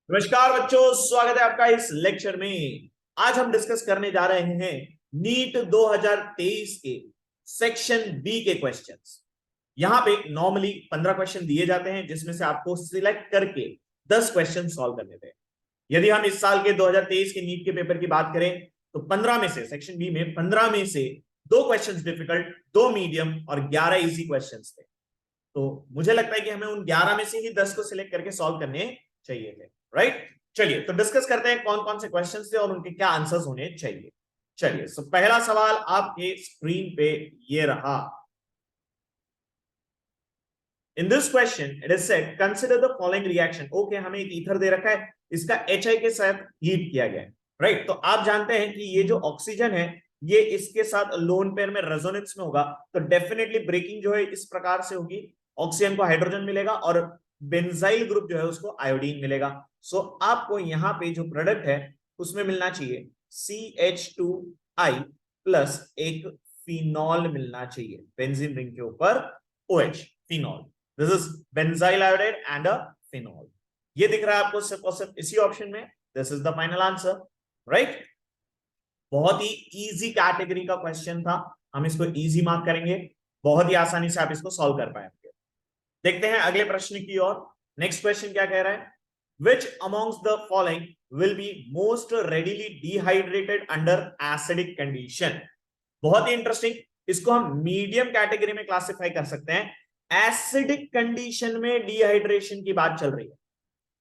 नमस्कार बच्चों, स्वागत है आपका इस लेक्चर में। आज हम डिस्कस करने जा रहे हैं नीट 2023 के सेक्शन बी के क्वेश्चंस। यहां पे नॉर्मली 15 क्वेश्चन दिए जाते हैं, जिसमें से आपको सिलेक्ट करके 10 क्वेश्चन सॉल्व करने थे। यदि हम इस साल के 2023 के नीट के पेपर की बात करें तो 15 में से, सेक्शन बी में 15 में से 2 क्वेश्चन डिफिकल्ट, 2 मीडियम और 11 इजी क्वेश्चन थे। तो मुझे लगता है कि हमें उन 11 में से ही 10 को सिलेक्ट करके सॉल्व करने चाहिए थे। राइट, चलिए तो डिस्कस करते हैं कौन कौन से क्वेश्चंस थे और उनके क्या आंसर्स होने चाहिए। चलिए, सो पहला सवाल आपके स्क्रीन पे ये रहा। इन this question it is said consider the following reaction. Okay, हमें एक ईथर दे रखा है, इसका HI के साथ हीट किया गया है। राइट, तो आप जानते हैं कि ये जो ऑक्सीजन है ये इसके साथ लोन पेयर में रेजोनेंस में होगा, तो डेफिनेटली ब्रेकिंग जो है इस प्रकार से होगी। ऑक्सीजन को हाइड्रोजन मिलेगा और बेंजाइल ग्रुप जो है उसको आयोडीन मिलेगा। सो आपको यहां पे जो प्रोडक्ट है उसमें मिलना चाहिए CH2I प्लस एक फिनॉल मिलना चाहिए, बेंजीन रिंग के ऊपर OH, phenol. This is benzyl iodide and a phenol. ये दिख रहा है आपको सिर्फ और सिर्फ इसी ऑप्शन में। This is the final answer. Right, बहुत ही इजी कैटेगरी का क्वेश्चन था, हम इसको इजी मार्क करेंगे। बहुत ही आसानी से आप इसको सॉल्व कर पाएंगे। देखते हैं अगले प्रश्न की ओर। नेक्स्ट क्वेश्चन क्या कह रहा है? Which amongst the following will be most readily dehydrated under acidic condition? बहुत ही इंटरेस्टिंग। इसको हम मीडियम कैटेगरी में क्लासिफाई कर सकते हैं। एसिडिक कंडीशन में डिहाइड्रेशन की बात चल रही है,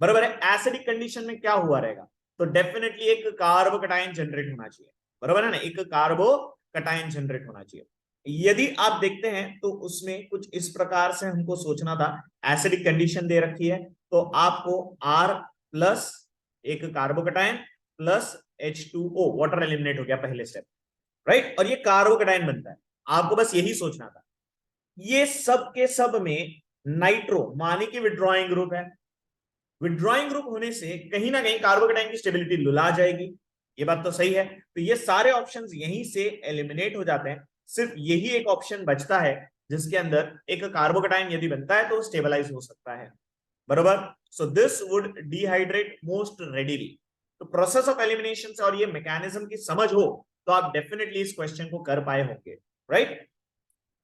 बराबर है। एसिडिक कंडीशन में क्या हुआ रहेगा? तो डेफिनेटली एक कार्बोकटायन जनरेट होना चाहिए, बराबर है ना, एक कार्बोकटायन जनरेट होना चाहिए। यदि आप देखते हैं तो उसमें कुछ इस प्रकार से हमको सोचना था। एसिडिक कंडीशन दे रखी है तो आपको R प्लस एक carbocation plus H2O, water eliminate हो गया पहले स्टेप। राइट, और ये कार्बोकटायन बनता है। आपको बस यही सोचना था। ये सब के सब में नाइट्रो माने की विड्रॉइंग ग्रुप है। विड्रॉइंग ग्रुप होने से कहीं ना कहीं कार्बोकटायन की स्टेबिलिटी लुला जाएगी। ये बात तो सही है। तो ये सारे ऑप्शंस यहीं से एलिमिनेट हो जाते हैं। सिर्फ यही एक ऑप्शन बचता है जिसके अंदर एक कार्बोकटायन यदि बनता है तो स्टेबलाइज हो सकता है, बरोबर। So this would dehydrate most readily. तो प्रोसेस ऑफ एलिमिनेशन से और ये मैकेनिज्म की समझ हो तो आप डेफिनेटली इस क्वेश्चन को कर पाए होंगे। राइट,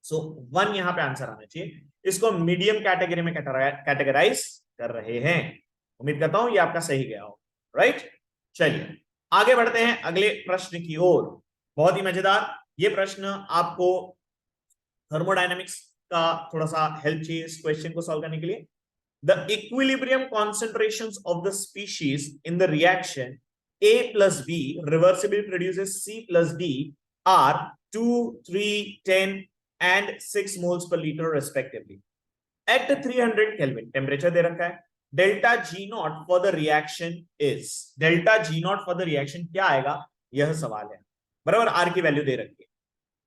सो 1 यहां पे आंसर आना चाहिए। इसको मीडियम कैटेगरी में कैटेगराइज कर रहे हैं। उम्मीद करता हूं ये आपका सही गया हो। राइट, चलिए आगे बढ़ते हैं अगले प्रश्न की ओर। बहुत ही मजेदार ये प्रश्न। आपको थर्मोडायनेमिक्स का थोड़ा सा हेल्प चाहिए इस क्वेश्चन को सॉल्व करने के लिए। The equilibrium concentrations of the species in the reaction A plus B reversibly produces C plus D are 2, 3, 10 and 6 moles per liter respectively. At 300 Kelvin, temperature दे रखा है। Delta G naught for the reaction is, delta G naught for the reaction क्या आएगा, यह सवाल है, बराबर। R की value दे रखी है।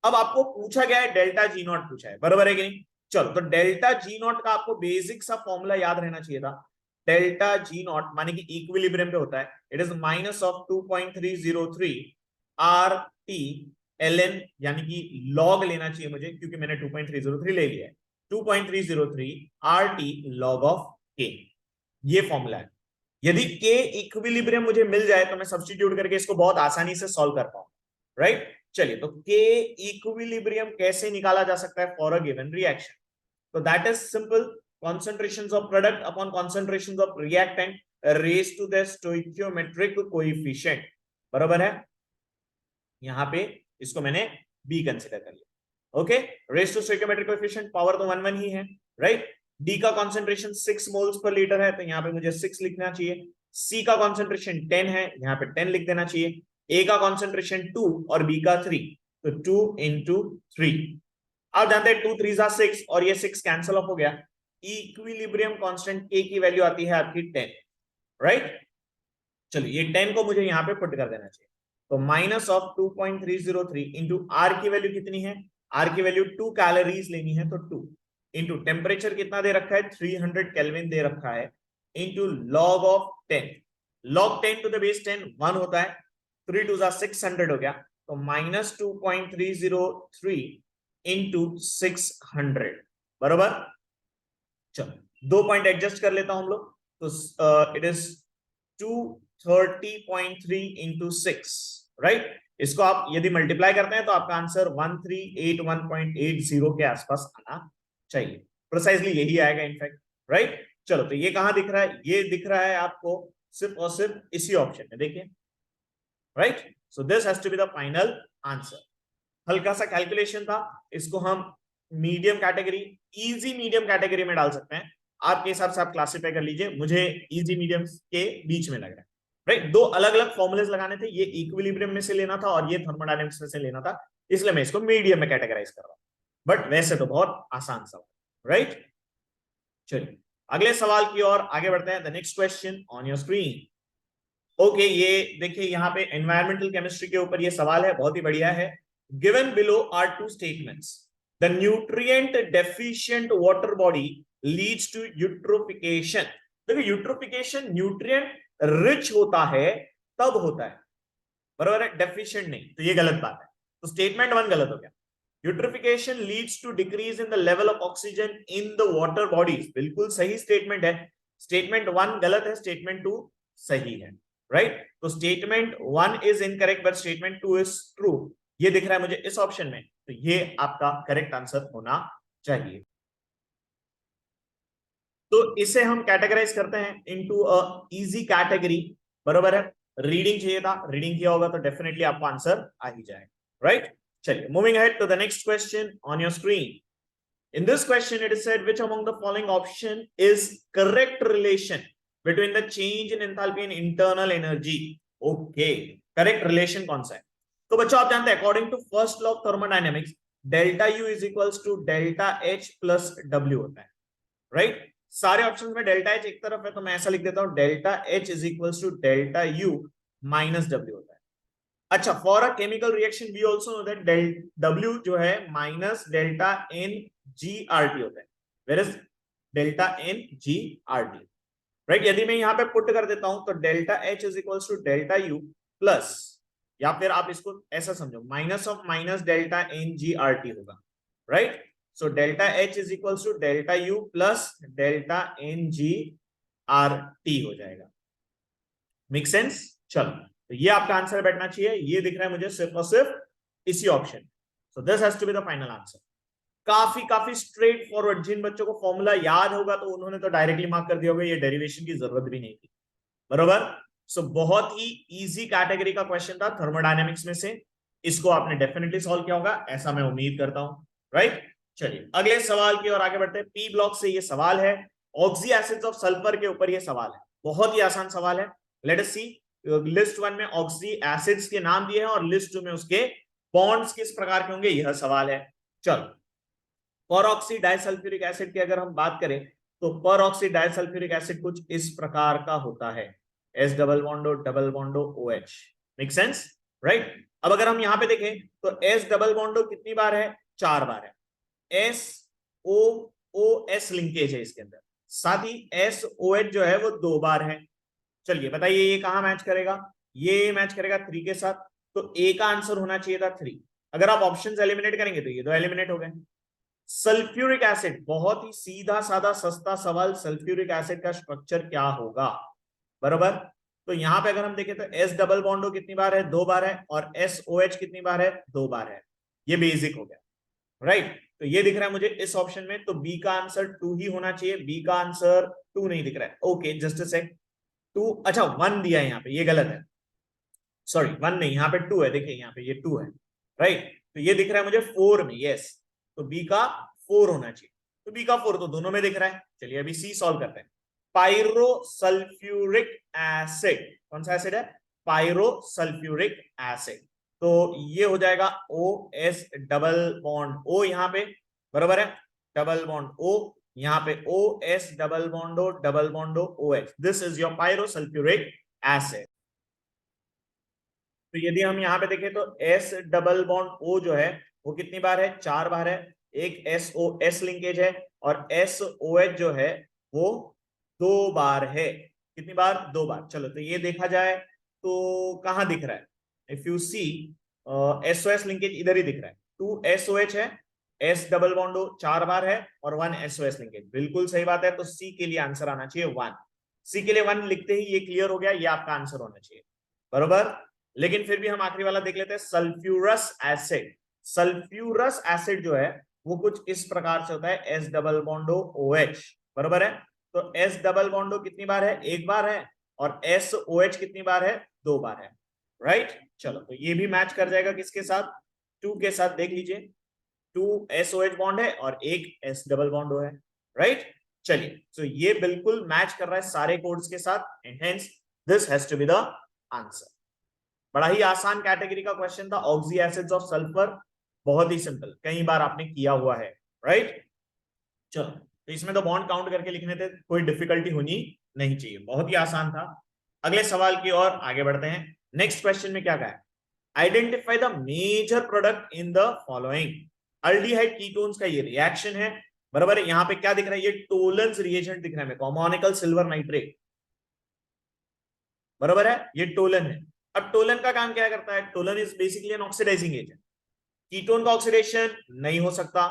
अब आपको पूछा गया है डेल्टा जी नॉट पूछा है, बराबर है कि नहीं? चलो, तो डेल्टा जी नॉट का आपको बेसिक सा फॉर्मूला याद रहना चाहिए था। डेल्टा जी नॉट माने कि इक्विलिब्रियम पे होता है, it is minus of 2.303 R T L N, यानी कि लॉग लेना चाहिए मुझे क्योंकि मैंने 2.303 ले लिया है। 2.303 आर टी लॉग ऑफ के, ये फॉर्मूला है। यदि के इक्विलिब्रियम मुझे मिल जाए तो मैं सब्स्टिट्यूट करके इसको बहुत आसानी से सॉल्व कर पाऊं। राइट, चलिए तो के इक्विलिब्रियम कैसे निकाला जा सकता है फॉर अ गिवन रिएक्शन? तो that is simple, concentrations of product upon concentrations of reactant raised to the stoichiometric coefficient, बराबर है। यहां पे इसको मैंने बी कंसिडर कर लिया। Okay, raise to stoichiometric coefficient power तो 1 1 ही है। राइट, डी का कंसंट्रेशन 6 मोल्स पर लीटर है तो यहां पे मुझे 6 लिखना चाहिए। सी का कंसंट्रेशन 10 है, यहां पे 10 लिख देना चाहिए। ए का कंसंट्रेशन 2 और बी का 3, तो 2 इंटू 3। आप जानते हैं 2 3 जा 6 और ये 6 कैंसिल ऑफ हो गया। इक्विलिब्रियम कांस्टेंट के की वैल्यू आती है आपकी 10। राइट, चलिए ये 10 को मुझे यहां पे पुट कर देना चाहिए। तो माइनस ऑफ 2.303 इंटू आर की वैल्यू कितनी है? आर की वैल्यू 2 कैलोरीज लेनी है तो 2 इंटू टेम्परेचर कितना दे रखा है, 300 केल्विन दे रखा है, into log of 10। Log 10 to the base 10 1 होता है, 3 2 600 हो गया, तो माइनस 2.303 इंटू 600, बरोबर। चलो 2 पॉइंट एडजस्ट कर लेता हूं हम लोग, तो इट इज 230.3 इंटू 6, राइट। इसको आप यदि मल्टीप्लाई करते हैं तो आपका आंसर 1381.80 के आसपास आना चाहिए। प्रिसाइजली यही आएगा इनफैक्ट, राइट। चलो, तो ये कहां दिख रहा है? ये दिख रहा है आपको सिर्फ और सिर्फ इसी ऑप्शन में, देखिए, right. So this has to be the final answer. हल्का सा कैलकुलेशन था, इसको हम medium category, easy medium category में डाल सकते हैं। आपके हिसाब से आप क्लासिफाई कर लीजिए, मुझे इजी मीडियम के बीच में लग रहा है, राइट। दो अलग अलग फॉर्मुलेज लगाने थे, ये इक्विलिब्रियम में से लेना था और ये थर्मोडायनेमिक्स में से लेना था, इसलिए मैं इसको मीडियम में कैटेगराइज कर रहा हूं। बट वैसे तो बहुत आसान सवाल, राइट। चलिए अगले सवाल की ओर आगे बढ़ते हैं। The next question on your screen. Okay, ये देखिए यहाँ पे एनवायरमेंटल केमिस्ट्री के ऊपर ये सवाल है, बहुत ही बढ़िया है। Given below are two statements, the nutrient deficient water body leads to eutrophication. देखो, यूट्रोफिकेशन न्यूट्रिएंट रिच होता है तब होता है, बराबर है, डेफिशिएंट नहीं, तो ये गलत बात है। तो स्टेटमेंट 1 गलत हो गया। Eutrophication leads to decrease in the level of oxygen in the water bodies, बिल्कुल सही स्टेटमेंट है। स्टेटमेंट 1 गलत है, स्टेटमेंट 2 सही है, राइट। तो statement 1 is incorrect but statement 2 is true. ये दिख रहा है मुझे इस ऑप्शन में, तो ये आपका करेक्ट आंसर होना चाहिए। तो इसे हम कैटेगराइज करते हैं इनटू अ इजी कैटेगरी, बराबर है। रीडिंग चाहिए था, रीडिंग किया होगा तो डेफिनेटली आपको आंसर आ ही जाएगा, राइट। चलिए, moving ahead to the next question on your screen. In this question, it is said, which among the following option is correct relation between the change in enthalpy and internal energy? Okay, correct relation कौन सा है? तो बच्चों आप जानते हैं, according to first law of thermodynamics, delta U is equals to delta H plus W होता है, right? सारे ऑप्शंस में डेल्टा H एक तरफ है, तो मैं ऐसा लिख देता हूं, delta H is equals to delta U minus W होता है। अच्छा, for a chemical reaction we also know that W जो है माइनस डेल्टा N GRT होता है, where is delta N GRT, right. यदि मैं यहां पे पुट कर देता हूं तो delta H is equals to delta U plus, या फिर आप इसको ऐसा समझो, minus of minus delta N GRT होगा, right. So delta H is equals to delta U plus delta N GRT हो जाएगा। Make sense? चलो, तो ये आपका आंसर बैठना चाहिए। ये दिख रहा है मुझे सिर्फ और सिर्फ इसी option. So this has to be the final answer. काफी स्ट्रेट फॉरवर्ड। जिन बच्चों को फॉर्मूला याद होगा तो उन्होंने तो डायरेक्टली मार्क कर दिया होगा, ये डेरिवेशन की जरूरत भी नहीं थी, बरोबर। सो बहुत ही इजी कैटेगरी का क्वेश्चन था थर्मोडायनेमिक्स में से, इसको आपने डेफिनेटली सॉल्व किया होगा, ऐसा मैं उम्मीद करता हूं, राइट। चलिए अगले सवाल की ओर आगे बढ़ते हैं। पी ब्लॉक से ये सवाल है, ऑक्सी एसिड्स ऑफ सल्फर के ऊपर ये सवाल है। बहुत ही आसान सवाल है। लेट अस सी, लिस्ट 1 में ऑक्सी एसिड्स के नाम दिए हैं और लिस्ट 2 में उसके बॉन्ड्स किस प्रकार के होंगे, यह सवाल है। चलो, पर ऑक्सी डाइसल्फ्यूरिक एसिड की अगर हम बात करें तो पर ऑक्सी डाइसल्फ्यूरिक एसिड कुछ इस प्रकार का होता है, S double बॉन्डो OH। Make sense, right. अब अगर हम यहां पे देखें तो S डबल बॉन्डो कितनी बार है? 4 बार है। SOOS लिंकेज है इसके अंदर, साथ ही SOH जो है वो 2 बार है। चलिए बताइए ये कहां मैच करेगा? ये मैच करेगा 3 के साथ, तो ए का आंसर होना चाहिए था 3। अगर आप ऑप्शंस एलिमिनेट करेंगे तो ये 2 एलिमिनेट हो गए। सल्फ्यूरिक एसिड, बहुत ही सीधा साधा सस्ता सवाल, सल्फ्यूरिक एसिड का स्ट्रक्चर क्या होगा, बराबर। तो यहां पे अगर हम देखें तो S डबल बॉन्डो कितनी बार है? 2 बार है, और SOH कितनी बार है? 2 बार है। ये बेसिक हो गया, राइट। तो ये दिख रहा है मुझे इस ऑप्शन में, तो बी का आंसर 2 ही होना चाहिए। बी का आंसर 2 नहीं दिख रहा है, ओके जस्ट अ सेक। 2, अच्छा 1 दिया है यहाँ पे, ये गलत है, सॉरी 1 नहीं, यहाँ पे 2 है, देखिए यहाँ पे ये 2 है, राइट। तो ये दिख रहा है मुझे 4 में, यस, तो बी का 4 होना चाहिए। तो बी का 4 तो दोनों में दिख रहा है। चलिए अभी सी सॉल्व करते हैं। पायरोसल्फ्यूरिक एसिड, कौन सा एसिड है? Pyrosulphuric acid. तो ये हो जाएगा OS डबल बॉन्ड O यहाँ पे, बराबर है, डबल बॉन्ड O यहाँ पे, OS double बॉन्डो OH। This is your pyrosulphuric acid. तो यदि हम यहाँ पे देखें तो S डबल बॉन्ड O जो है वो कितनी बार है? 4 बार है। एक SOS लिंकेज है, और SOH जो है वो 2 बार है। कितनी बार? 2 बार। चलो, तो ये देखा जाए तो कहां दिख रहा है? If you see, SOS linkage इधर ही दिख रहा है, 2 SOH है, S डबल बॉन्ड O 4 बार है, और 1 SOS लिंकेज। बिल्कुल सही बात है, तो सी के लिए आंसर आना चाहिए 1। सी के लिए 1 लिखते ही ये क्लियर हो गया, ये आपका आंसर होना चाहिए, बरोबर। लेकिन फिर भी हम आखिरी वाला देख लेते हैं, सल्फ्यूरस एसिड। सल्फ्यूरस एसिड जो है वो कुछ इस प्रकार से होता है, एस डबल बॉन्डो OH, बरोबर है। तो एस डबल बॉन्डो कितनी बार है, एक बार है, और एस OH कितनी बार है, 2 बार है, राइट। चलो तो ये भी मैच कर जाएगा किसके साथ, 2 के साथ, देख लीजिए 2 SOH बॉन्ड है और एक S डबल बॉन्ड है, राइट। चलिए तो ये बिल्कुल मैच कर रहा है सारे कोड्स के साथ, and hence this has to be the answer. बड़ा ही आसान कैटेगरी का क्वेश्चन था, ऑक्सी एसिड्स ऑफ सल्फर, बहुत ही सिंपल, कई बार आपने किया हुआ है, राइट। चलो तो इसमें तो बॉन्ड काउंट करके लिखने थे, कोई डिफिकल्टी होनी नहीं चाहिए, बहुत ही आसान था। अगले सवाल की ओर आगे बढ़ते हैं। नेक्स्ट क्वेश्चन में क्या कहा है, identify the major product in the following. Aldehyde ketones का ये रिएक्शन है, बराबर है। यहां पे क्या दिख रहा है, ये टोलेंस रिएजेंट दिख रहा है, कॉमोनिकल सिल्वर नाइट्रेट, बराबर है, ये टोलन है। अब टोलन का काम क्या करता है, Tollens is basically an oxidizing agent. Ketone का ऑक्सीडेशन नहीं हो सकता,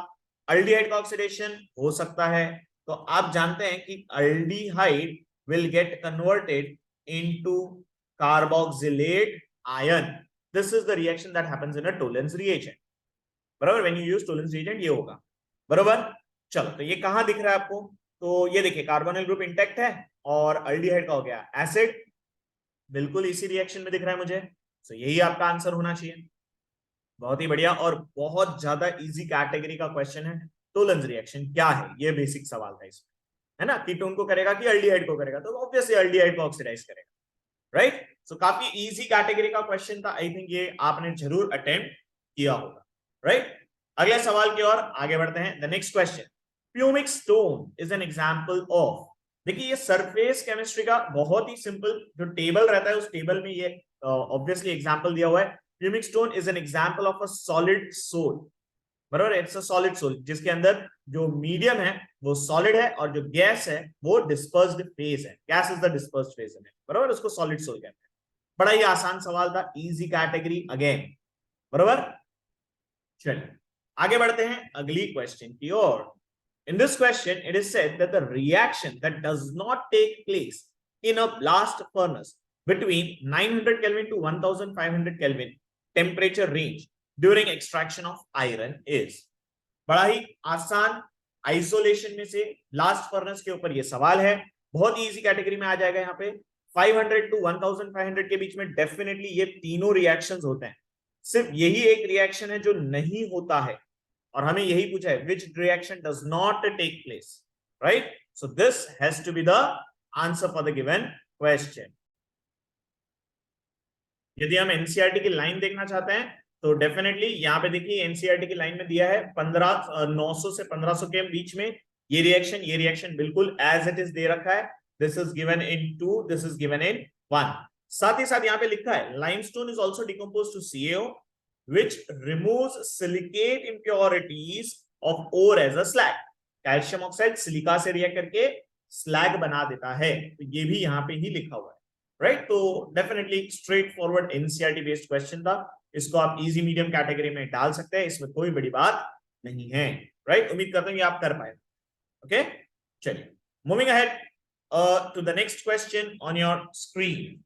अल्डिहाइड का ऑक्सीडेशन हो सकता है। तो आप जानते हैं कि aldehyde will get converted into carboxylate ion. This is the reaction that happens in a Tollens reagent, बराबर। When you use Tollens reagent ये होगा, बराबर। चलो तो ये कहां दिख रहा है आपको, तो ये देखिए कार्बोनिल ग्रुप इंटैक्ट है और अल्डिहाइड का हो गया एसिड, बिल्कुल इसी रिएक्शन में दिख रहा है मुझे, तो यही आपका आंसर होना चाहिए। बहुत ही बढ़िया, और बहुत ज्यादा इजी कैटेगरी का क्वेश्चन है। टोलेंस रिएक्शन क्या है, ये बेसिक सवाल था इसमें, है ना। कीटोन को करेगा कि अल्डिहाइड को करेगा, तो ऑब्वियसली अल्डिहाइड को ऑक्सीडाइज करेगा, राइट। सो काफी इजी कैटेगरी का क्वेश्चन था, आई थिंक ये आपने जरूर अटेम्प्ट किया होगा, राइट। अगले सवाल की ओर आगे बढ़ते हैं। The next question, pumice stone is an example of. देखिए ये सरफेस केमिस्ट्री का बहुत ही सिंपल जो टेबल रहता है, उस टेबल में ये ऑब्वियसली एग्जांपल दिया हुआ है। Pumice stone is an example of a solid sol, बराबर, इट्स अ सॉलिड सोल, जिसके अंदर जो मीडियम है वो सॉलिड है और जो गैस है वो डिस्पर्स्ड फेज है, gas is the dispersed phase है, बराबर, उसको सॉलिड सोल कहते हैं। बड़ा ही आसान सवाल था, इजी कैटेगरी अगेन, बराबर। चलिए आगे बढ़ते हैं अगली क्वेश्चन की ओर। In this question, it is said that the reaction that does not take place in a blast furnace between 900 Kelvin to 1500 Kelvin temperature range during extraction of iron is। बड़ा ही आसान, आइसोलेशन में से blast furnace के ऊपर ये सवाल है, बहुत ही इजी कैटेगरी में आ जाएगा। यहाँ पे 500 टू 1500 के बीच में डेफिनेटली ये तीनों रिएक्शंस होते हैं, सिर्फ यही एक रिएक्शन है जो नहीं होता है, और हमें यही पूछा है which reaction does not take place, right? So this has to be the answer for the given question। यदि हम एनसीईआरटी की लाइन देखना चाहते हैं तो डेफिनेटली यहाँ पे देखिए एनसीईआरटी की लाइन में दिया है 900 से 1500 के बीच में ये रिएक्शन बिल्कुल एज इट इज दे रखा है। This is given in 2, this is given in 1। साथ ही साथ यहाँ पे लिखा है limestone is also decomposed to CaO which removes silicate impurities of ore as a slag। Calcium oxide silica से रिएक्ट करके स्लैग बना देता है, तो ये भी यहाँ पे ही लिखा हुआ है, राइट। तो definitely straight forward NCERT based question था, इसको आप इजी मीडियम कैटेगरी में डाल सकते हैं, इसमें कोई बड़ी बात नहीं है, राइट। उम्मीद करता हूँ आप कर पाए, ओके। चलिए moving ahead to the next question on your screen.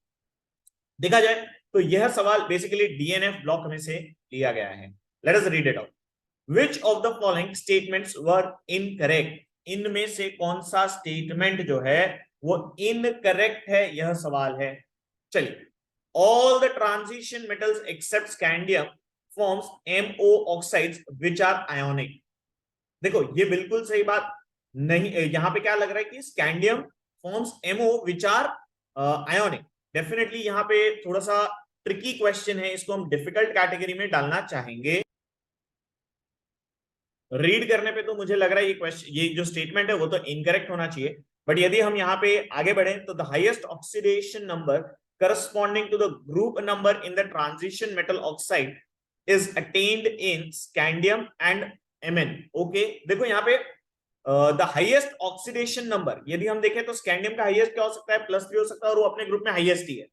देखा जाए तो यह सवाल बेसिकली डीएनएफ ब्लॉक में से लिया गया है। Let us read it out. Which of the following statements were incorrect. इनमें से कौन सा स्टेटमेंट जो है वो इनकरेक्ट है, यह सवाल है। चलिए, all the transition metals except scandium forms MO oxides which are ionic. देखो ये बिल्कुल सही बात नहीं, यहां पे क्या लग रहा है कि scandium forms MO which are ionic. Definitely यहाँ पे थोड़ा सा ट्रिकी क्वेश्चन है, इसको हम डिफिकल्ट कैटेगरी में डालना चाहेंगे। रीड करने पे तो मुझे लग रहा है ये क्वेश्चन, ये जो स्टेटमेंट है वो तो इनकरेक्ट होना चाहिए, बट यदि हम यहाँ पे आगे बढ़े तो the highest oxidation number corresponding to the group number in the transition metal oxide is attained in scandium and Mn। Okay, देखो यहाँ पे द हाईएस्ट ऑक्सीडेशन नंबर यदि हम देखें तो स्कैंडियम का हाईएस्ट क्या हो सकता है, +3 हो सकता है और वो अपने ग्रुप में हाईएस्ट ही है।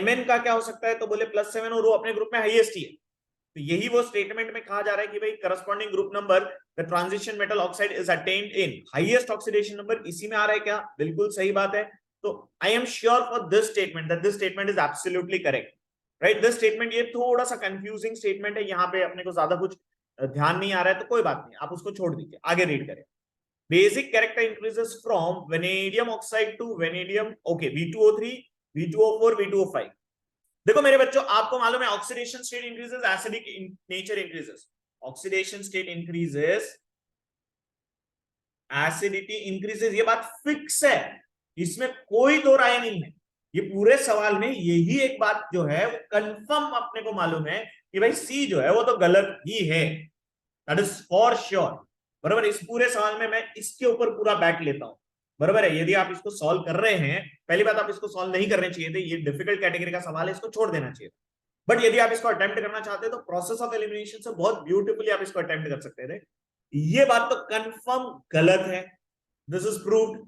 Mn का क्या हो सकता है, तो बोले +7 और वो अपने ग्रुप में हाईएस्ट ही है। तो यही वो स्टेटमेंट में कहा जा रहा है कि भाई corresponding group number the transition metal oxide is attained in highest oxidation number, इसी में आ रहा है क्या? बिल्कुल सही बात है। तो I am sure for this statement that this statement is absolutely correct, right. This statement, ये थोड़ा सा कंफ्यूजिंग स्टेटमेंट है, यहाँ पे अपने को ज्यादा कुछ ध्यान नहीं आ रहा है, तो कोई बात नहीं, आप उसको छोड़ दीजिए, आगे रीड करें। Basic character increases from vanadium oxide to vanadium, okay, V2O3, V2O4, V2O5। देखो मेरे बच्चों, आपको मालूम है oxidation state increases, acidic nature increases. Oxidation state increases, acidity increases, ये बात फिक्स है, इसमें कोई दो राय नहीं है। ये पूरे सवाल में यही एक बात जो है वो कंफर्म अपने को मालूम है कि भाई सी जो है वो तो गलत ही है, दैट इज फॉर श्योर। बराबर, इस पूरे सवाल में मैं इसके ऊपर पूरा बैट लेता हूं। बराबर है, यदि आप इसको सॉल्व कर रहे हैं, पहली बात आप इसको सॉल्व नहीं करने चाहिए थे, ये डिफिकल्ट कैटेगरी का सवाल है, इसको छोड़ देना चाहिए। बट यदि आप इसको अटेम्प्ट करना चाहते हैं तो प्रोसेस ऑफ एलिमिनेशन से बहुत ब्यूटीफुली आप इसको अटेम्प्ट कर सकते थे। ये बात तो कंफर्म गलत है, दिस इज प्रूव्ड।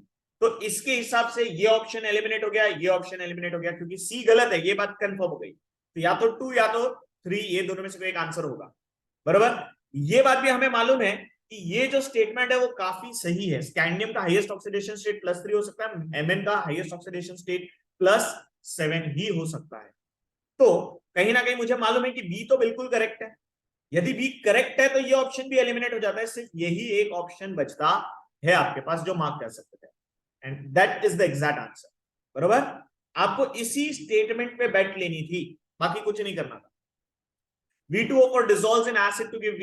तो इसके हिसाब से ये ऑप्शन एलिमिनेट हो गया, ये ऑप्शन एलिमिनेट हो गया, क्योंकि सी गलत है, ये बात कंफर्म हो गई। तो या तो 2 या तो 3, ये दोनों में से कोई एक आंसर होगा। बराबर, ये बात भी हमें मालूम है कि ये जो स्टेटमेंट है वो काफी सही है। स्कैंडियम का हाईएस्ट ऑक्सीडेशन स्टेट +3 हो सकता है, Mn का हाईएस्ट ऑक्सीडेशन स्टेट +7 ही हो सकता है। तो कहीं ना कहीं मुझे मालूम है कि बी तो बिल्कुल करेक्ट है। यदि बी करेक्ट है तो ये ऑप्शन भी एलिमिनेट हो जाता है, सिर्फ यही एक ऑप्शन बचता है आपके पास जो मार्क कर सकते हैं, and that is the exact answer. बरोबर, आपको इसी स्टेटमेंट पे बेट लेनी थी, बाकी कुछ नहीं करना था। V2O4 dissolves in acid to give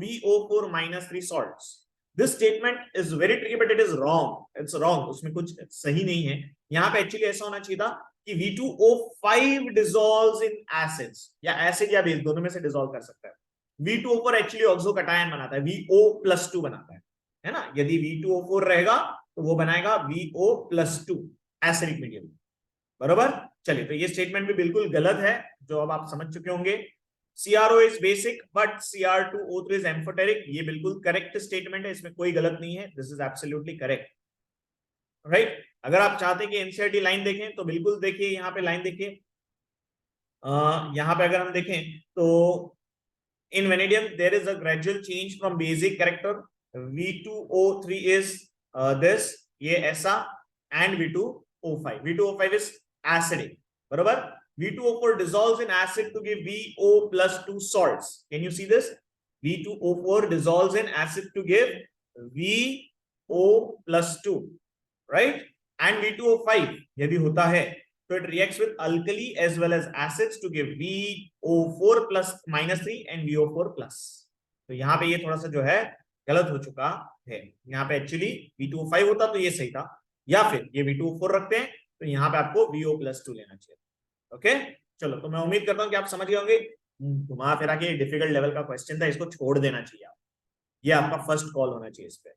VO4 minus 3 salts. This statement is very tricky, but it is wrong. It's wrong. उसमें कुछ सही नहीं है। यहाँ पे एक्चुअली ऐसा होना चाहिए था कि V2O5 dissolves in acids, या एसिड या बेस दोनों में से डिसॉल्व कर सकता है। V2O4 एक्चुअली ऑक्सो कटायन बनाता है, VO+2 बनाता है ना। यदि V2O4 रहेगा तो वो बनाएगा VO+2 एसिडिक मीडियम। बरोबर, चलिए, तो ये स्टेटमेंट भी बिल्कुल गलत है, जो अब आप समझ चुके होंगे। CRO is basic but Cr2O3 is amphoteric, ये बिल्कुल करेक्ट स्टेटमेंट है, इसमें कोई गलत नहीं है, this is absolutely correct, right. अगर आप चाहते हैं कि एनसीईआरटी लाइन देखें तो बिल्कुल देखिए, यहाँ पे लाइन देखिए। यहाँ पे अगर हम देखें तो in vanadium there is a gradual change from basic character, V2O3 is this, ये ऐसा, and V2O5 is acidic, बरोबर। V2O4 dissolves in acid to give VO+2 salts. Can you see this? V2O4 dissolves in acid to give VO+2, right? And V2O5 यदि होता है तो it reacts with alkali as well as acids to give VO4+-3 and VO4+. तो यहाँ पे ये थोड़ा सा जो है गलत हो चुका है। यहाँ पे एक्चुअली V2O5 होता तो ये सही था, या फिर ये V2O4 रखते हैं तो यहाँ पे आपको VO+2 लेना चाहिए। ओके, चलो, तो मैं उम्मीद करता हूं कि आप समझ गए होंगे। घुमा फिरा के डिफिकल्ट लेवल का क्वेश्चन था, इसको छोड़ देना चाहिए आप, ये आपका फर्स्ट कॉल होना चाहिए इस पे,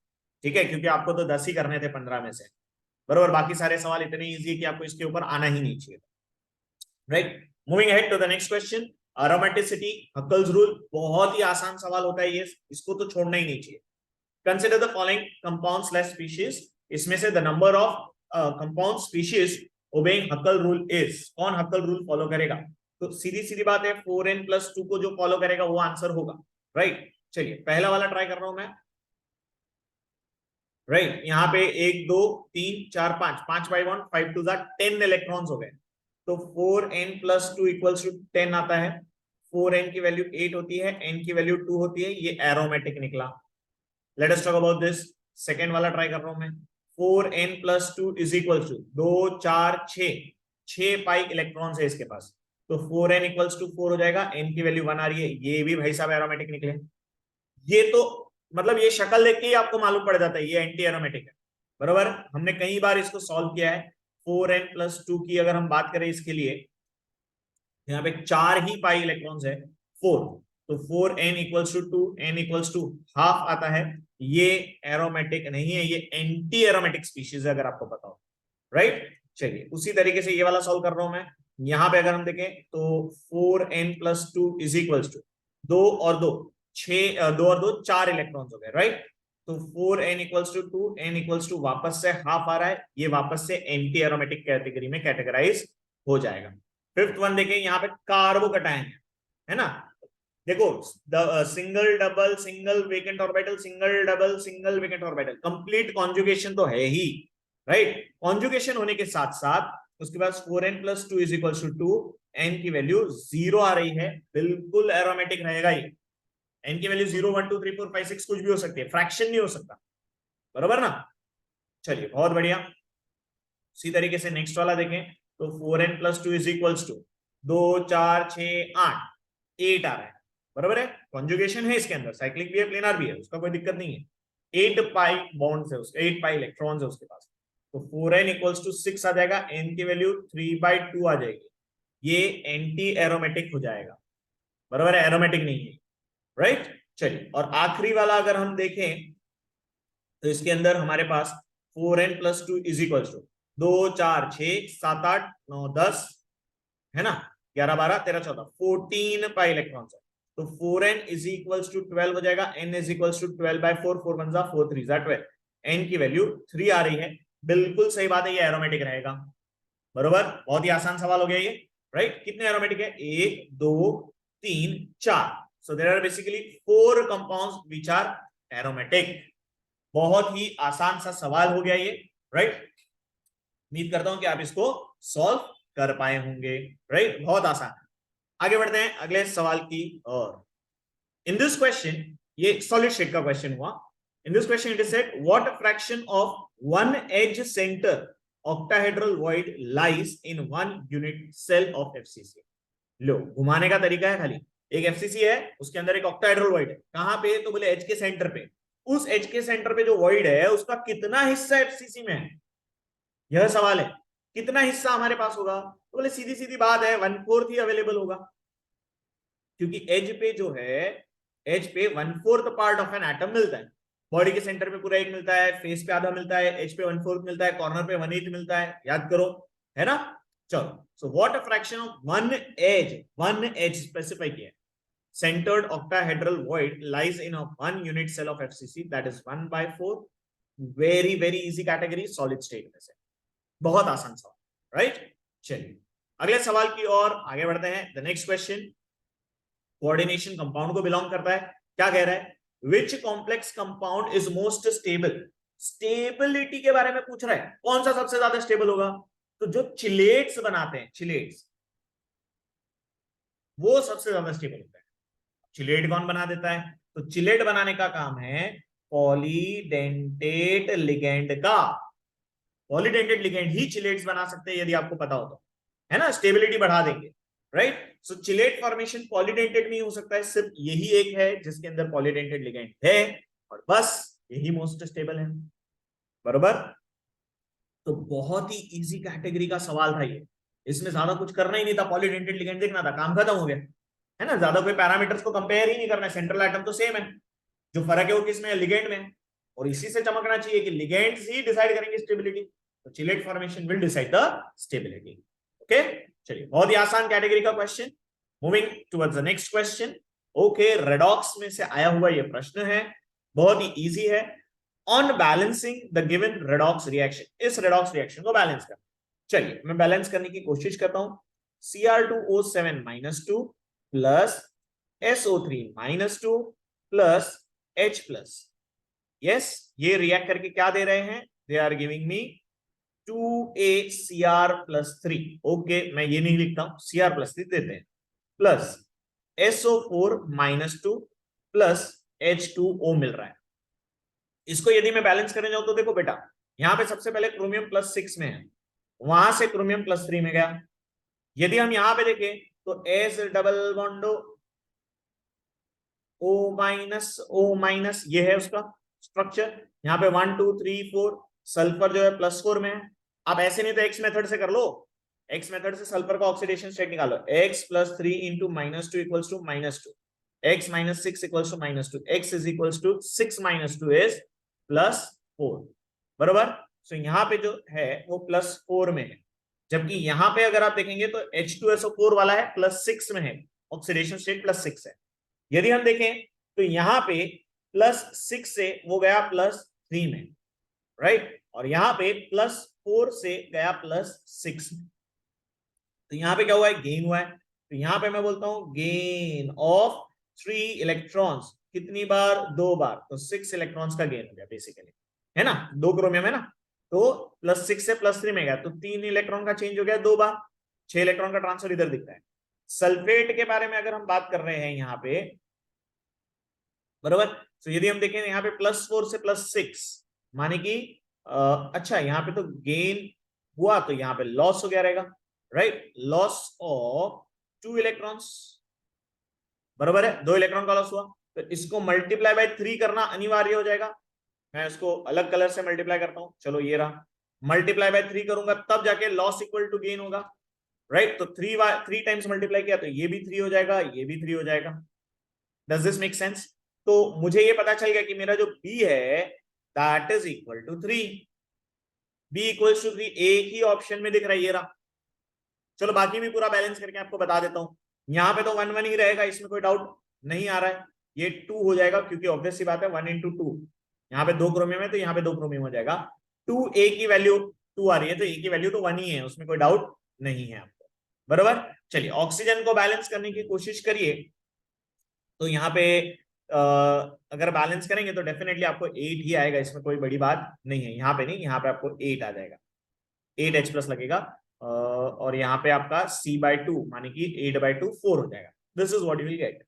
ठीक है, क्योंकि आपको तो 10 ही करने थे 15 में से, बरोबर। बाकी सारे सवाल इतने इजी है कि आपको इसके ऊपर आना ही नहीं चाहिए, right. Moving ahead to the next question, aromaticity, Huckel's rule, बहुत ही आसान सवाल होता है ये, इसको तो छोड़ना ही नहीं चाहिए। Consider the following compound slash species, इसमें से the number of compound species obeying हक्कल rule is, कौन हक्कल रूल फॉलो करेगा? तो सीधी सीधी बात है, 4n+2 को जो फॉलो करेगा वो आंसर होगा, राइट। चलिए, पहला वाला ट्राई कर रहा हूं मैं, राइट। यहाँ पे 1 2 3 4 5 बाई 1, 5 2 10 इलेक्ट्रॉन्स हो गए, तो 4n+2 इक्वल्स टू 10 आता है। 4n की वैल्यू 8 होती है, n की वैल्यू 2 होती है, ये एरोमेटिक निकला। Let us talk about this. Second वाला ट्राई कर रहा हूं मैं, 4n+2 is equal to 2 4 6 pi electrons है इसके पास, तो 4n इक्वल्स टू 4 हो जाएगा, n की वैल्यू 1 आ रही है, ये भी भाई साहब एरोमेटिक निकले। ये तो मतलब ये शक्ल देख के ही आपको मालूम पड़ जाता है ये एंटी एरोमेटिक है, बरोबर। हमने कई बार इसको सॉल्व किया है। 4n+2 की अगर हम बात करें इसके लिए, यहाँ पे 4 ही पाई इलेक्ट्रॉन्स है, 4, तो 4n equals to 2, n equals to half आता है, ये एरोमेटिक नहीं है, ये एंटी एरोमेटिक स्पीशीज है, अगर आपको पता हो, राइट। चलिए, उसी तरीके से ये वाला सॉल्व कर रहा हूं मैं। यहाँ पे अगर हम देखें तो 4n+2 इज इक्वल्स टू 2 और 2 6, 2 और 2 4 इलेक्ट्रॉन्स हो गए, राइट। तो 4n equals to 2, n equals to वापस से हाफ आ रहा है, ये वापस से एंटी एरोमेटिक कैटेगरी में कैटेगराइज हो जाएगा। फिफ्थ वन देखें, यहाँ पे कार्बोकटायन है ना, देखो, single double single vacant orbital single double single vacant orbital, complete conjugation तो है ही, राइट। कॉन्जुगेशन होने के साथ साथ उसके पास 4n+2 is equal to 2, N की वैल्यू 0 आ रही है, बिल्कुल एरोमेटिक रहेगा ये। एन की वैल्यू 0 1 2 3 4 5 6 कुछ भी हो सकती है, फ्रैक्शन नहीं हो सकता, बरोबर ना। चलिए बहुत बढ़िया। इसी तरीके से नेक्स्ट वाला देखें तो 4n+2 इज इक्वल टू 2 4 6 8, 8 आ रहा है, बराबर है। कॉन्जुगेशन है इसके अंदर, साइक्लिक भी है प्लेनर भी है, उसका कोई दिक्कत नहीं है। 8 पाई बॉन्ड्स है उसके, 8 पाई इलेक्ट्रॉन्स है उसके पास, तो 4n इक्वल्स टू 6 आ जाएगा, n की वैल्यू 3/2 आ जाएगी, ये एंटी एरोमेटिक हो जाएगा, बराबर है, एरोमेटिक नहीं है, राइट। चलिए, और आखिरी वाला अगर हम देखें तो इसके अंदर हमारे पास 4n+2 इज इक्वल टू 2 4 6 7 8 9 10 है ना, 11 12 13 14 14 पाई इलेक्ट्रॉन्स है, तो 4n इज इक्वल्स टू 12 हो जाएगा, n इज इक्वल्स टू 12/4, 4 1 जा 4 3 जा 12, n की वैल्यू 3 आ रही है, बिल्कुल सही बात है, ये एरोमेटिक रहेगा, बरोबर। बहुत ही आसान सवाल हो गया ये, राइट। कितने एरोमेटिक है, 1 2 3 4, so there are basically 4 compounds which are aromatic. बहुत ही आसान सा सवाल हो गया ये, राइट। उम्मीद करता हूं कि आप इसको सॉल्व कर पाए होंगे, राइट, बहुत आसान। आगे बढ़ते हैं अगले सवाल की ओर। इन दिस क्वेश्चन, ये सॉलिड स्टेट का क्वेश्चन हुआ। In this question it is said what fraction of one edge centre octahedral void lies in one unit cell of FCC. लो, घुमाने का तरीका है खाली। एक एफसीसी है, उसके अंदर एक ऑक्टाहेड्रल वॉइड है, कहां पे, तो बोले एच के सेंटर पे। उस एच के सेंटर पे जो वॉइड है उसका कितना हिस्सा एफसीसी में है, यह सवाल है। कितना हिस्सा हमारे पास होगा, तो बोले सीधी सीधी बात है 1/4 ही अवेलेबल होगा, क्योंकि एज पे जो है, एज पे 1/4 पार्ट ऑफ एन एटम मिलता है। बॉडी के सेंटर पे पूरा 1 मिलता है, फेस पे आधा मिलता है, एज पे 1/4 मिलता है, कॉर्नर पे 1/8 मिलता है, याद करो, है ना। चलो, so what a fraction of one has specify किया है, centered octahedral void lies in a one unit cell of FCC, that is 1/4, very easy category, solid state में से, बहुत आसान सवाल, राइट। चलिए अगले सवाल की ओर आगे बढ़ते हैं। The next question coordination compound को बिलोंग करता है। क्या कह रहा है, which complex compound is most stable. Stability के बारे में पूछ रहा है, कौन सा सबसे ज्यादा स्टेबल होगा, तो जो चिलेट्स बनाते हैं, चिलेट्स, वो सबसे ज्यादा स्टेबल होता है। चिलेट कौन बना देता है, तो चिलेट बनाने का काम है पॉलीडेंटेट लिगेंड का। पॉलीडेंटेट लिगेंड ही चिलेट्स बना सकते हैं, यदि आपको पता हो तो, है ना, स्टेबिलिटी बढ़ा देंगे, राइट। सो चिलेट फॉर्मेशन पॉलीडेंटेट में ही हो सकता है, सिर्फ यही एक है जिसके अंदर पॉलीडेंटेट लिगेंड है, और बस यही मोस्ट स्टेबल है, बरोबर। तो बहुत ही इजी कैटेगरी का सवाल था ये, इसमें ज्यादा कुछ करना ही नहीं था, पॉलीडेंटेट लिगेंड देखना था, काम खत्म हो गया, है ना। ज्यादा कोई पैरामीटर्स को कंपेयर ही नहीं करना है, सेंट्रल एटम तो सेम है, जो फर्क है वो किसमें है, लिगेंड में। और इसी से चमकना चाहिए कि लिगेंड्स ही डिसाइड करेंगे स्टेबिलिटी, तो chelate formation will decide the stability, okay. चलिए बहुत ही आसान कैटेगरी का question. Moving towards the next question. Okay, redox में से आया हुआ ये प्रश्न है, बहुत ही इजी है। On balancing the given redox reaction, इस रेडॉक्स रिएक्शन को बैलेंस करना। चलिए मैं बैलेंस करने की कोशिश करता हूं। Cr2O7-2 plus SO3-2 plus H+, yes, ये रिएक्ट करके क्या दे रहे हैं, they are giving me 2ACr+3। Okay, मैं ये नहीं लिखता हूं, Cr+3 देते हैं, प्लस SO4-2 प्लस H2O मिल रहा है। इसको यदि मैं बैलेंस करने जाऊं तो देखो बेटा, यहां पे सबसे पहले क्रोमियम +6 में है, वहां से क्रोमियम +3 में गया। यदि हम यहां पे देखें तो S डबल बॉन्ड O-, ये है उसका स्ट्रक्चर। यहाँ पे 1 2 3 4, सल्फर जो है +4 में है। आप ऐसे नहीं तो एक्स मेथड से कर लो, एक्स मेथड से सल्फर का ऑक्सीडेशन स्टेट निकालो, x + 3 × -2 = -2, x - 6 = -2, x = 6 - 2 is +4, बरोबर। सो यहाँ पे जो है वो +4 में है, जबकि यहाँ पे अगर आप देखेंगे तो H2SO4 वाला है +6 में है, ऑक्सीडेशन स्टेट +6 है। यदि हम देखें तो यहां पे +6 से वो गया +3 में, राइट, और यहां पे +4 से गया +6 में, तो यहां पे क्या हुआ है, गेन हुआ है। तो यहां पे मैं बोलता हूं गेन ऑफ 3 इलेक्ट्रॉन्स, कितनी बार? 2 बार, तो 6 इलेक्ट्रॉन्स का गेन हो गया बेसिकली, है ना, 2 क्रोमियम है ना, तो +6 से +3 में गया, तो 3 इलेक्ट्रॉन का चेंज हो गया 2 बार, 6 इलेक्ट्रॉन का ट्रांसफर इधर दिख रहा है। सल्फेट के बारे में अगर हम बात कर रहे हैं यहाँ पे, बराबर, तो यदि हम देखें यहाँ पे +4 से +6, माने कि अच्छा यहाँ पे तो गेन हुआ, तो यहाँ पे लॉस हो गया रहेगा, राइट, लॉस ऑफ 2 इलेक्ट्रॉन्स, बराबर है, 2 इलेक्ट्रॉन का लॉस हुआ, तो इसको मल्टीप्लाई बाय 3 करना अनिवार्य हो जाएगा। मैं इसको अलग कलर से मल्टीप्लाई करता हूं, चलो ये रहा, मल्टीप्लाई बाय 3 करूंगा तब जाके लॉस इक्वल टू गेन होगा, राइट, तो 3 टाइम्स मल्टीप्लाई किया तो ये भी 3 हो जाएगा, ये भी 3 हो जाएगा। Does this make sense? तो मुझे ये पता चल गया कि मेरा जो बी है that is equal to 3, B equal to 3 एक ही ऑप्शन में दिख रहा है, ये रहा। चलो बाकी भी पूरा बैलेंस करके आपको बता देता हूं। यहाँ पे तो 1 1 ही रहेगा, इसमें कोई डाउट नहीं आ रहा है, ये 2 हो जाएगा क्योंकि ऑब्वियस सी बात है 1 × 2, यहाँ पे 2 क्रोमियम है तो यहाँ पे 2 क्रोमियम हो जाएगा, 2 ए की वैल्यू 2 आ रही है तो ए की वैल्यू तो 1 ही है, उसमें कोई डाउट नहीं है आपको, बराबर। चलिए ऑक्सीजन को बैलेंस करने की कोशिश करिए, तो यहाँ पे अगर बैलेंस करेंगे तो डेफिनेटली आपको 8 ही आएगा, इसमें कोई बड़ी बात नहीं है, यहाँ पे नहीं, यहाँ पे आपको 8 आ जाएगा, 8H+ लगेगा, और यहाँ पे आपका C/2 माने कि 8/2 4 हो जाएगा, this is what you will get.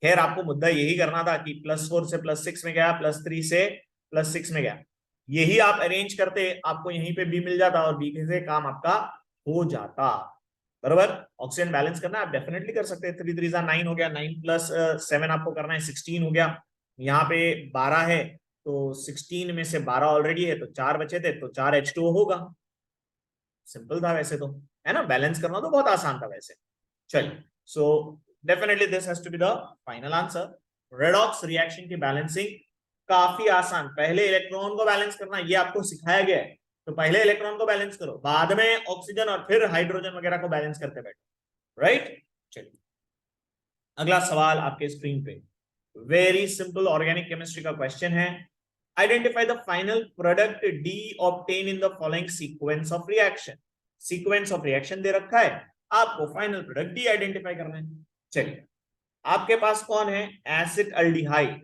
खैर आपको मुद्दा यही करना था कि +4 से +6 में गया, +3 से +6 में गया, यही आप अरेंज करते आपको यहीं पे बी मिल जाता और बी से काम आपका हो जाता, बराबर। ऑक्सीजन बैलेंस करना आप डेफिनेटली कर सकते हैं, 3 3 9 हो गया, 9 + 7 आपको करना है 16 हो गया, यहाँ पे 12 है तो 16 में से 12 ऑलरेडी है तो 4 बचे थे तो 4H2O होगा, सिंपल था वैसे तो, है ना, बैलेंस करना तो बहुत आसान था वैसे। चलिए, so definitely this has to be the final answer. Redox reaction की बैलेंसिंग काफी आसान, पहले इलेक्ट्रॉन को बैलेंस करना ये आपको सिखाया गया है, तो पहले इलेक्ट्रॉन को बैलेंस करो, बाद में ऑक्सीजन और फिर हाइड्रोजन वगैरह को बैलेंस करते बैठो, राइट। चलिए अगला सवाल आपके स्क्रीन पे, वेरी सिंपल ऑर्गेनिक केमिस्ट्री का क्वेश्चन है, identify the final product D obtain in the following sequence of reaction. Sequence of reaction दे रखा है, आपको फाइनल प्रोडक्ट डी आइडेंटिफाई करना है। चलिए आपके पास कौन है, एसिड अल्डिहाइड,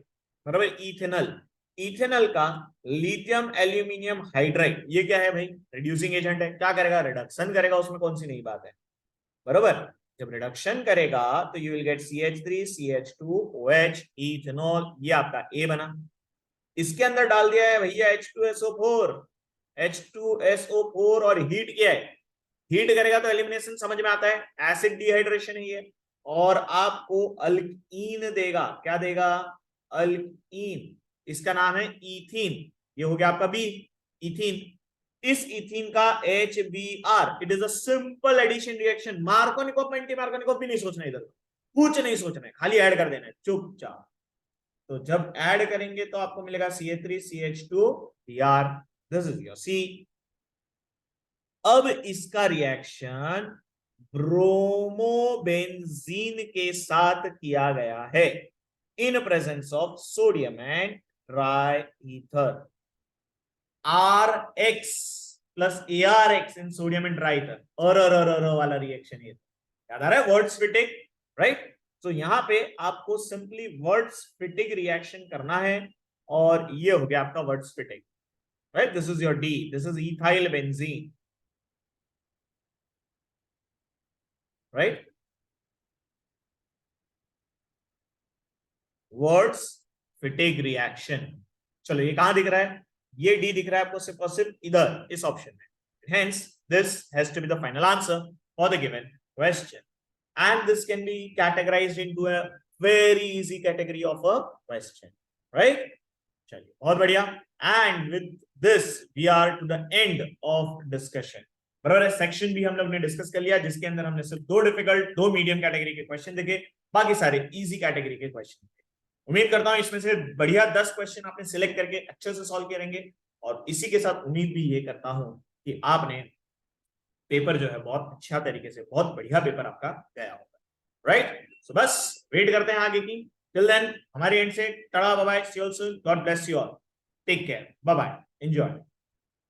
बराबर, इथेनॉल, इथेनॉल का लिथियम एल्यूमिनियम हाइड्राइड, ये क्या है भाई, रिड्यूसिंग एजेंट है, क्या करेगा, रिडक्शन करेगा, उसमें कौन सी नई बात है, बराबर। जब रिडक्शन करेगा तो you will get CH3 CH2 OH, ethanol, ये आपका ए बना। इसके अंदर डाल दिया है भैया H2SO4, H2SO4 और हीट किया है, हीट करेगा तो एलिमिनेशन समझ में आता है, एसिड डिहाइड्रेशन है ये, और आपको अल्कीन देगा, क्या देगा, अल्कीन, इसका नाम है इथीन, ये हो गया आपका बी, इथीन। इस इथीन का HBr, it is a simple addition reaction, Markovnikov anti Markovnikov भी नहीं सोचना, इधर कुछ नहीं सोचना है, खाली ऐड कर देना है चुपचाप। तो जब ऐड करेंगे तो आपको मिलेगा CH3 CH2 Br, this is your C। अब इसका रिएक्शन ब्रोमोबेंजीन के साथ किया गया है in presence of sodium and try ether, RX + ARX in sodium and try ether, और वाला रिएक्शन ये याद आ रहा है, वर्ड्स फिटिंग, राइट। तो यहां पे आपको सिंपली वर्ड्स फिटिंग रिएक्शन करना है, और ये हो गया आपका words fitting, right, this is your D, this is ethyl benzene, right, words fitting reaction. चलो ये कहां दिख रहा है, ये D दिख रहा है आपको सिर्फ और सिर्फ इधर इस ऑप्शन में, hence this has to be the final answer for the given question, and this can be categorized into a very easy category of a question, right। चलिए बहुत बढ़िया, and with this we are to the end of discussion, बराबर है। Section भी हम लोग ने discuss कर लिया, जिसके अंदर हमने सिर्फ 2 डिफिकल्ट 2 मीडियम कैटेगरी के क्वेश्चन देखे, बाकी सारे इजी कैटेगरी के क्वेश्चन। उम्मीद करता हूं इसमें से बढ़िया 10 क्वेश्चन आपने सिलेक्ट करके अच्छे से सॉल्व करेंगे, और इसी के साथ उम्मीद भी ये करता हूं कि आपने पेपर जो है बहुत अच्छा तरीके से, बहुत बढ़िया पेपर आपका गया होगा, राइट। सो बस वेट करते हैं आगे की, टिल देन हमारे एंड से tata bye bye, see you all soon, God bless you all, take care, bye bye, enjoy.